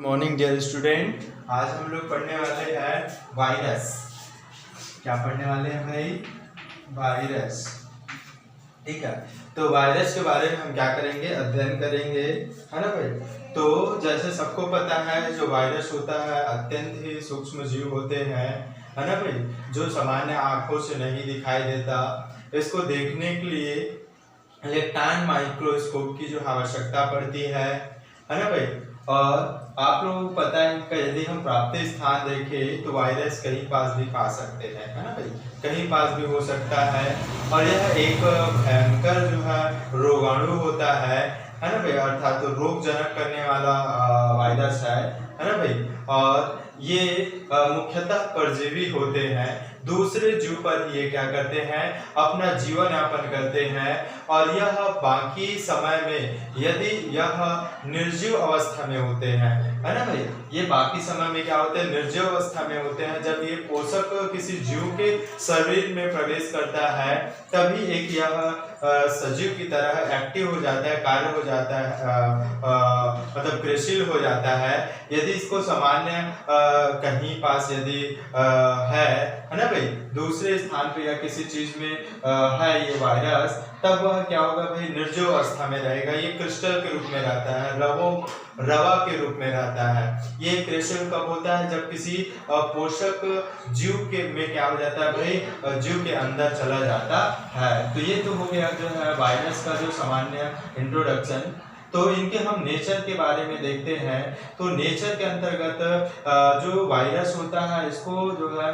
Morning dear student. आज हम लोग पढ़ने वाले हैं वायरस। क्या पढ़ने वाले हैं भाई? वायरस। ठीक है, तो वायरस के बारे में हम क्या करेंगे? अध्ययन करेंगे, है ना भाई। तो जैसे सबको पता है, जो वायरस होता है अत्यंत ही सूक्ष्म जीव होते हैं, है ना भाई, जो सामान्य आंखों से नहीं दिखाई देता। इसको देखने के लिए इलेक्ट्रॉन माइक्रोस्कोप की जो आवश्यकता पड़ती है ना भाई। और आप लोगों को पता है कि यदि हम प्राप्त स्थान देखें तो वायरस कहीं पास भी पा सकते हैं, है ना भाई, कहीं पास भी हो सकता है। और यह एक भयंकर जो है रोगाणु होता है ना भाई, अर्थात तो रोगजनक करने वाला वायरस है ना भाई। और ये मुख्यतः परजीवी होते हैं, दूसरे जीव पर ये क्या करते हैं? अपना जीवन यापन करते हैं। और यह बाकी समय में, यदि यह निर्जीव अवस्था में होते हैं, है ना भाई, ये बाकी समय में क्या होते हैं? निर्जीव अवस्था में होते हैं। जब ये पोषक किसी जीव के शरीर में प्रवेश करता है तभी एक यह सजीव की तरह एक्टिव हो जाता है, कार्य हो जाता है, मतलब क्रियाशील हो जाता है। यदि इसको सामान्य कहीं पास यदि है ना भाई, दूसरे स्थान पे या किसी चीज में है ये वायरस, तब वह क्या होगा भाई? निर्जीव अवस्था में रहेगा। ये क्रिस्टल के रूप में रहता है, रवा के रूप में रहता है। ये क्रिस्टल कब होता है? जब किसी पोषक जीव के में क्या हो जाता है भाई? जीव के अंदर चला जाता है। तो ये तो हो गया जो है वायरस का जो सामान्य इंट्रोडक्शन। तो इनके हम नेचर के बारे में देखते हैं। तो नेचर के अंतर्गत जो वायरस होता है, इसको जो है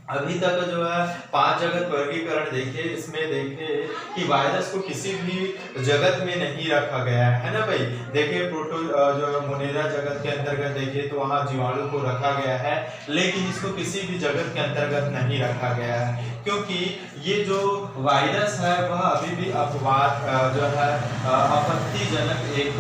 अभी तक जो है 5 जगत वर्गीकरण देखे, इसमें देखे कि वायरस को किसी भी जगत में नहीं रखा गया है ना भाई। देखिए प्रोटो जो मोनेरा जगत के अंतर्गत देखे तो वहाँ जीवाणु को रखा गया है, लेकिन इसको किसी भी जगत के अंतर्गत नहीं रखा गया है, क्योंकि ये जो वायरस है वह अभी भी अपवाद जो है आपत्तिजनक एक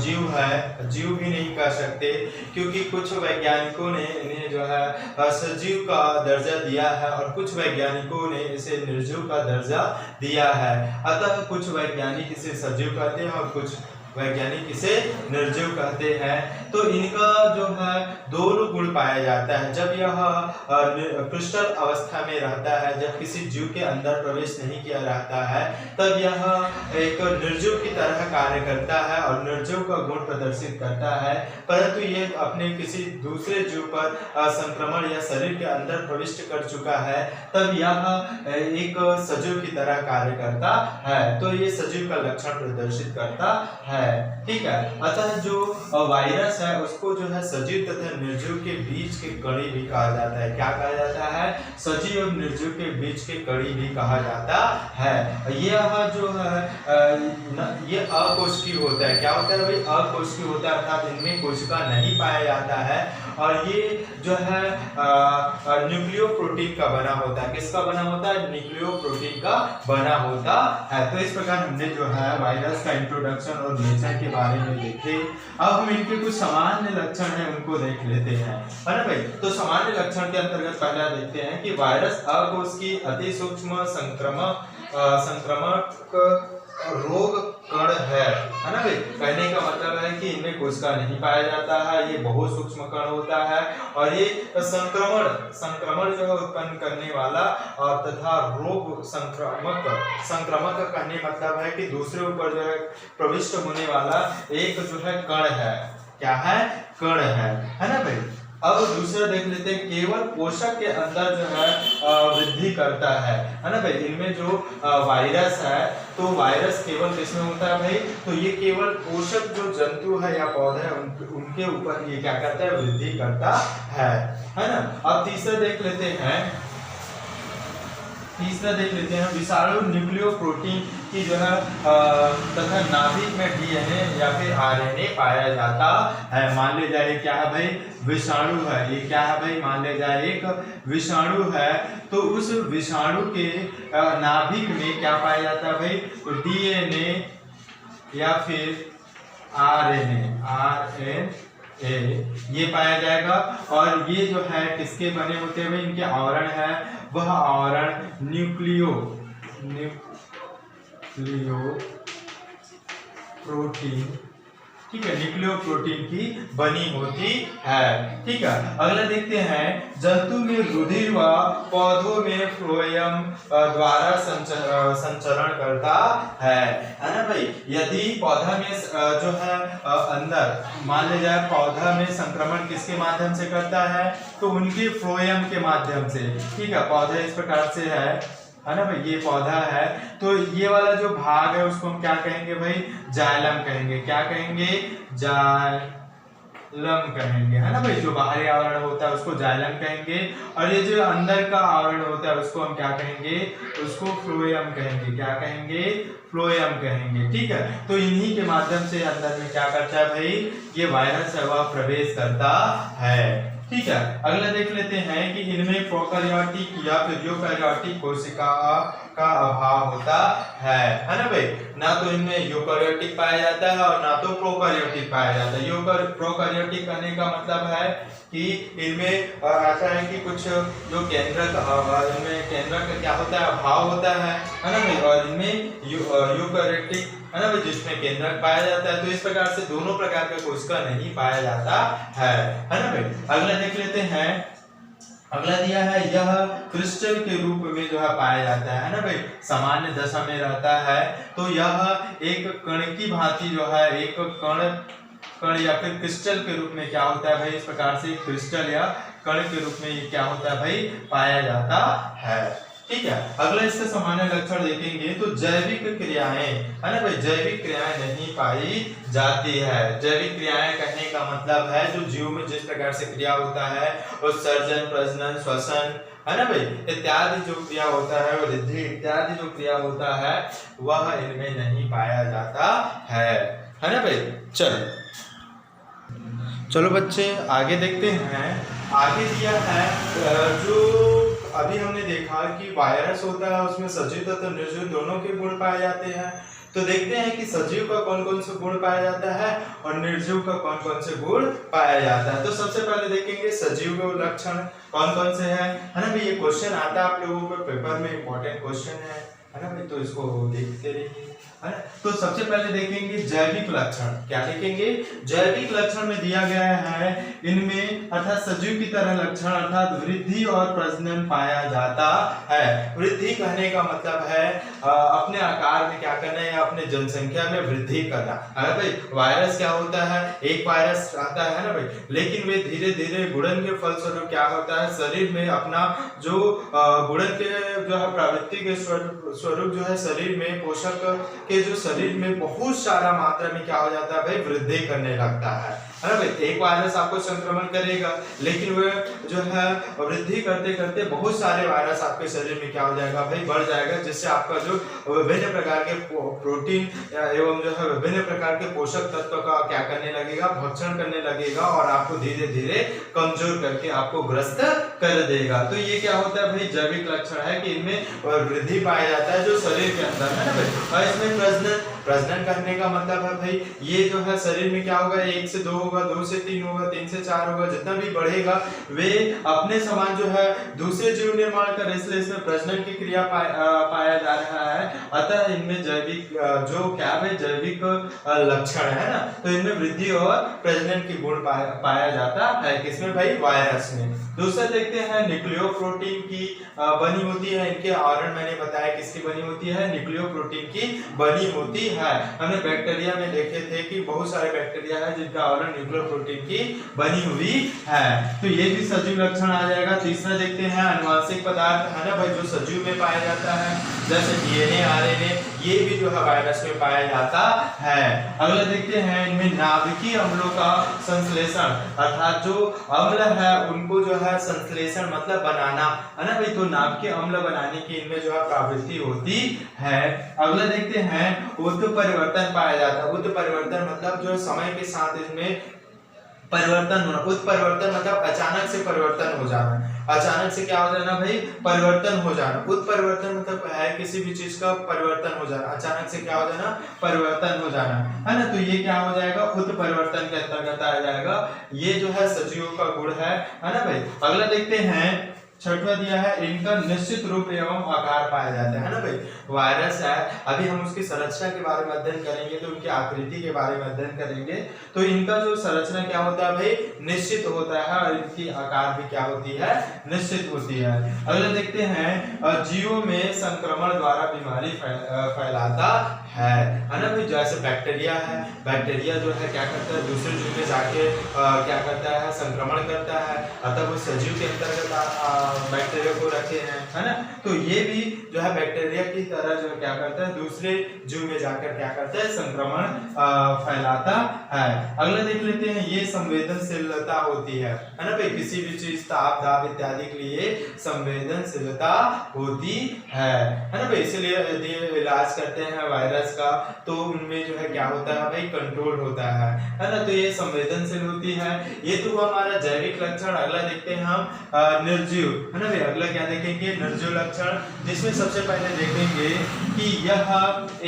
जीव है, जीव भी नहीं कह सकते, क्योंकि कुछ वैज्ञानिकों ने इन्हें जो है सजीव का दर्जा दिया है और कुछ वैज्ञानिकों ने इसे निर्जीव का दर्जा दिया है। अतः कुछ वैज्ञानिक इसे सजीव कहते हैं और कुछ वैज्ञानिक इसे निर्जीव कहते हैं। तो इनका जो है दोनों गुण पाया जाता है। जब यह क्रिस्टल अवस्था में रहता है, जब किसी जीव के अंदर प्रवेश नहीं किया रहता है, तब यह एक निर्जीव की तरह कार्य करता है और निर्जीव का गुण प्रदर्शित करता है। परंतु ये अपने किसी दूसरे जीव पर संक्रमण या शरीर के अंदर प्रविष्ट कर चुका है, तब यह एक सजीव की तरह कार्य करता है। तो ये सजीव का लक्षण प्रदर्शित करता है। ठीक है, अतः जो वायरस है उसको जो है सजीव तथा निर्जीव के बीच के कड़ी भी कहा जाता है। क्या कहा जाता है? सजीव और निर्जीव के बीच के कड़ी भी कहा जाता है। यह जो है ये अकोशिकीय होता है। क्या होता है भाई? अकोशिकीय होता है, अर्थात इनमें कोशिका नहीं पाया जाता है। और ये जो है न्यूक्लियोप्रोटीन का बना होता है। किसका बना होता है? न्यूक्लियोप्रोटीन का बना होता है। तो इस प्रकार हमने जो है वायरस का इंट्रोडक्शन और नेचर के बारे में देखे। अब हम इनके कुछ सामान्य लक्षण हैं उनको देख लेते हैं, है ना भाई। तो सामान्य लक्षण के अंतर्गत पहला देखते हैं कि वायरस अकोशिकीय अति सूक्ष्म संक्रमक रोग कण है ना भाई। कहने का मतलब है कि इनमें कोशिका नहीं पाया जाता है, ये बहुत सूक्ष्म कण होता है और ये संक्रमण जो है उत्पन्न करने वाला और तथा रोग संक्रमक कहने मतलब है कि दूसरे ऊपर जो है प्रविष्ट होने वाला एक जो है कण है। क्या है? कण है ना भाई। अब दूसरा देख लेते हैं, केवल पोषक के अंदर जो है वृद्धि करता है ना भाई। इनमें जो वायरस है, तो वायरस केवल किसमें होता है भाई? तो ये केवल पोषक जो जंतु है या पौधे हैं उनके ऊपर ये क्या करता है? वृद्धि करता है ना। अब तीसरा देख लेते हैं विषाणु न्यूक्लियोप्रोटीन की जो है तथा नाभिक में डीएनए या फिर आरएनए पाया जाता है। मान ले जाए क्या है भाई? विषाणु है। ये क्या है भाई? मान ले जाए एक विषाणु है, तो उस विषाणु के नाभिक में क्या पाया जाता है भाई? तो डीएनए या फिर आरएनए ये पाया जाएगा। और ये जो है किसके बने होते हैं? इनके आवरण है, वह आवरण न्यूक्लियो प्रोटीन ठीक है, न्यूक्लियोप्रोटीन की बनी होती है। ठीक है, अगला देखते हैं जंतु में रुधिर व पौधों में फ्लोएम द्वारा संचरण करता है ना भाई। यदि पौधा में जो है अंदर मान लिया जाए पौधा में संक्रमण किसके माध्यम से करता है, तो उनके फ्लोएम के माध्यम से। ठीक है, पौधा इस प्रकार से है ना भाई, ये पौधा है, तो ये वाला जो भाग है उसको हम क्या कहेंगे भाई, जाइलम कहेंगे। क्या कहेंगे, जाइलम कहेंगे, है ना भाई। जो बाहरी आवरण होता है उसको जाइलम कहेंगे, और ये जो अंदर का आवरण होता है उसको हम क्या कहेंगे, उसको फ्लोएम कहेंगे। क्या कहेंगे, फ्लोएम कहेंगे। ठीक है, तो इन्हीं के माध्यम से अंदर में क्या करता है भाई, ये वायरस है वह प्रवेश करता है। ठीक है, अगला देख लेते हैं कि इनमें प्रोकैरियोटिक या फिर यूकैरियोटिक कोशिका का अभाव होता है ना भाई। ना तो इनमें यूकैरियोटिक पाया जाता है और ना तो प्रोकैरियोटिक पाया जाता है। प्रोकैरियोटिक कहने का मतलब है कि इनमें ऐसा है कि कुछ जो केंद्रक, इनमें केंद्रक का क्या होता है, अभाव होता है ना भाई, और इनमें यूकैरियोटिक है ना भाई जिसमें केंद्रक पाया जाता है। तो इस प्रकार से दोनों प्रकार का कोशिका नहीं पाया जाता है ना भाई। अगला देख लेते हैं, अगला दिया है यह क्रिस्टल के रूप में जो है पाया जाता है ना भाई, सामान्य दशा में रहता है। तो यह एक कण की भांति जो है, एक कण या फिर क्रिस्टल के रूप में क्या होता है भाई, इस प्रकार से क्रिस्टल या कण के रूप में ये क्या होता है भाई, पाया जाता है। ठीक है, अगला इसका सामान्य लक्षण देखेंगे तो जैविक क्रियाएं है ना भाई, जैविक क्रियाएं नहीं पाई जाती है। जैविक क्रियाएं कहने का मतलब है जो जीव में जिस प्रकार से क्रिया होता है, उत्सर्जन, प्रजनन, श्वसन है ना भाई इत्यादि जो क्रिया होता है, वृद्धि इत्यादि जो क्रिया होता है वह इनमें नहीं पाया जाता है ना भाई। चलो बच्चे आगे देखते हैं। आगे दिया है जो अभी हमने देखा कि वायरस होता है उसमें सजीव तथा निर्जीव दोनों के गुण पाए जाते हैं। तो देखते हैं कि सजीव का कौन कौन से गुण पाया जाता है और निर्जीव का कौन कौन से गुण पाया जाता है। तो सबसे पहले देखेंगे सजीव के लक्षण कौन कौन से हैं, है ना भाई। ये क्वेश्चन आता है आप लोगों को पेपर में, इंपॉर्टेंट क्वेश्चन है ना भाई, तो इसको देखते रहिए। तो सबसे पहले देखेंगे जैविक लक्षण। क्या देखेंगे, जैविक लक्षण में दिया गया है इनमें अर्थात सजीव की तरह लक्षण अर्थात वृद्धि और प्रजनन पाया जाता है। वृद्धि कहने का मतलब है अपने आकार में क्या करना है, अपने जनसंख्या में वृद्धि करना है भाई। वायरस क्या होता है, एक वायरस आता है ना भाई, लेकिन वे धीरे धीरे गुणन के फलस्वरूप क्या होता है, शरीर में अपना जो गुणन के जो है प्रवृत्ति के स्वरूप जो है शरीर में पोषक के जो शरीर में बहुत सारा मात्रा में क्या हो जाता है भाई, वृद्धि करने लगता है ना भाई। एक वायरस आपको संक्रमण करेगा, लेकिन वह जो है वृद्धि करते करते बहुत सारे वायरस आपके शरीर में क्या हो जाएगा भाई, बढ़ जाएगा, जिससे आपका जो विभिन्न प्रकार के प्रोटीन एवं जो है विभिन्न प्रकार के पोषक तत्व का क्या करने लगेगा, भक्षण करने लगेगा और आपको धीरे धीरे कमजोर करके आपको ग्रस्त कर देगा। तो ये क्या होता है भाई, जैविक लक्षण है कि इनमें वृद्धि पाया जाता है जो शरीर के अंदर है ना भाई। और इसमें प्रजनन करने का मतलब है भाई ये जो है शरीर में क्या होगा, 1 से 2 होगा, 2 से 3 होगा, 3 से 4 होगा, जितना भी बढ़ेगा वे अपने समान जो है दूसरे जीव निर्माण कर, इसलिए इसमें प्रजनन की क्रिया पाया जा रहा है। अतः इनमें जैविक जो क्या है जैविक लक्षण है ना, तो इनमें वृद्धि और प्रजनन की गुण पाया जाता है। किसमें भाई, वायरस में। दूसरा देखते हैं न्यूक्लियोप्रोटीन की बनी होती है। इनके आवरण मैंने बताया किसकी बनी होती है, न्यूक्लियोप्रोटीन की बनी होती है। हमने बैक्टीरिया में देखे थे कि बहुत सारे बैक्टीरिया है जिनका आवरण न्यूक्लियोप्रोटीन की बनी हुई है। तो ये भी सजीव लक्षण आ जाएगा। तीसरा देखते हैं आनुवंशिक पदार्थ है ना भाई, जो सजीव में पाया जाता है, जैसे डीएनए, आरएनए, ये भी जो है वायरस में पाया जाता है। अगला देखते हैं इनमें नाभिकीय अम्लों का संश्लेषण अर्थात जो अम्ल है उनको जो है संश्लेषण मतलब बनाना है ना भाई, तो नाभिकीय अम्ल बनाने की इनमें जो है प्रवृत्ति होती है। अगला देखते हैं उत्परिवर्तन पाया जाता है। उत्परिवर्तन मतलब जो समय के साथ इसमें परिवर्तन होना। उत्परिवर्तन मतलब अचानक से परिवर्तन हो जाना, अचानक से क्या हो जाना भाई, परिवर्तन हो जाना। उत्परिवर्तन मतलब है किसी भी चीज का परिवर्तन हो जाना, अचानक से क्या हो जाना, परिवर्तन हो जाना है ना। तो ये क्या हो जाएगा, उत्परिवर्तन के अंतर्गत आ जाएगा। ये जो है सजीवों का गुण है ना भाई। अगला देखते हैं छठवां दिया है इनका निश्चित रूप एवं आकार पाया जाता है ना भाई। वायरस है, अभी हम उसकी संरचना के बारे में अध्ययन करेंगे, तो उनकी आकृति के बारे में अध्ययन करेंगे। तो इनका जो संरचना क्या होता है भाई, निश्चित होता है, और इनकी आकार भी क्या होती है, निश्चित होती है। अगला देखते हैं जीवों में संक्रमण द्वारा बीमारी फैलाता है ना भाई। जैसे बैक्टीरिया है, बैक्टीरिया जो है क्या करता है, दूसरे जीव में जाके क्या करता है, संक्रमण करता है, अतः वो सजीव के अंतर्गत बैक्टीरिया को रखे हैं, है ना। तो ये भी जो है बैक्टीरिया की तरह जो क्या करता है, दूसरे जीव में जाकर क्या करता है, संक्रमण फैलाता है। अगला देख लेते हैं, ये संवेदनशीलता होती है ना भाई। किसी भी चीज, ताप दाब इत्यादि के लिए संवेदनशीलता होती है ना भाई। इसलिए यदि इलाज करते हैं वायरस का, तो उनमें जो है क्या होता है भाई, कंट्रोल होता है ना। तो ये संवेदनशील होती है। ये तो हमारा जैविक लक्षण। अगला देखते हैं हम निर्जीव, है ना भाई। अगला क्या देखेंगे, निर्जीव लक्षण, जिसमें सबसे पहले देखेंगे कि यह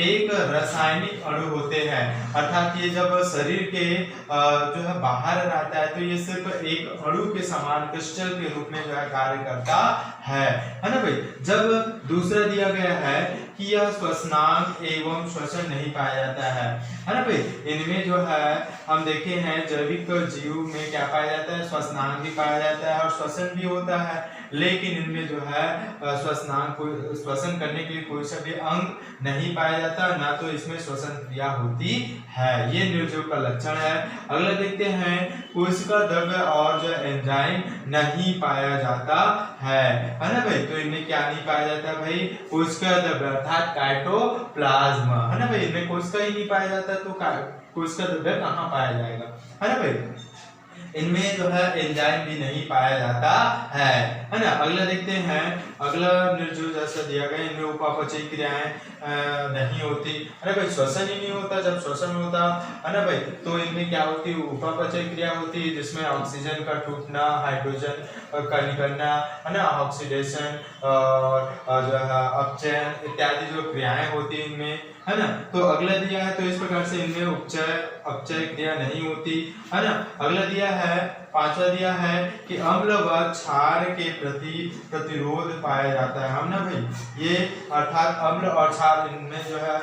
एक रासायनिक अणु होते हैं, अर्थात ये जब शरीर के जो है बाहर रहता है, तो ये सिर्फ एक अणु के समान क्रिस्टल के रूप में जो है कार्य करता है ना भाई। जब दूसरा दिया गया है कि यह श्वसनांग एवं श्वसन नहीं पाया जाता है ना भाई। इनमें जो है हम देखे हैं जैविक जीव में क्या पाया जाता है, श्वसनांग भी पाया जाता है और श्वसन भी होता है, लेकिन इनमें जो है श्वसनांग को श्वसन करने के लिए कोई सा भी अंग नहीं पाया जाता, ना तो इसमें श्वसन क्रिया होती है। ये निर्जीव का लक्षण है। अगला देखते हैं, कोशिका द्रव्य और जो एंजाइम नहीं पाया जाता है ना भाई। तो इनमें क्या नहीं पाया जाता भाई, कोशिका द्रव्य अर्थात काइटोप्लाज्म, है ना भाई। इनमें कोशिका ही नहीं पाया जाता, तो कोशिका द्रव्य कहाँ पाया जाएगा, है ना भाई। इनमें जो है एंजाइम भी नहीं पाया जाता है ना। अगला देखते हैं, अगला निर्जीव जैसा दिया गया, इनमें उपापचयी क्रियाएं नहीं होती, है ना भाई। श्वसन ही नहीं होता। जब श्वसन होता है ना भाई, तो इनमें क्या होती है, उपापचयी क्रिया होती है, जिसमें ऑक्सीजन का टूटना, हाइड्रोजन का निकलना, है ना, ऑक्सीडेशन और जो है अपचयन इत्यादि जो क्रियाएं होती है इनमें, है ना। तो अगला दिया है, तो इस प्रकार से इनमें अपचय क्रिया नहीं होती, है ना। अगला दिया है, पांचवा दिया है कि अम्ल व क्षार के प्रति प्रतिरोध पाया जाता है ना भाई। ये अर्थात अम्ल और क्षार, इनमें जो है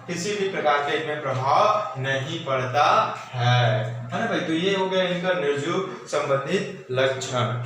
किसी भी प्रकार के इनमें प्रभाव नहीं पड़ता है ना भाई। तो ये हो गया इनका निर्जीव संबंधित लक्षण।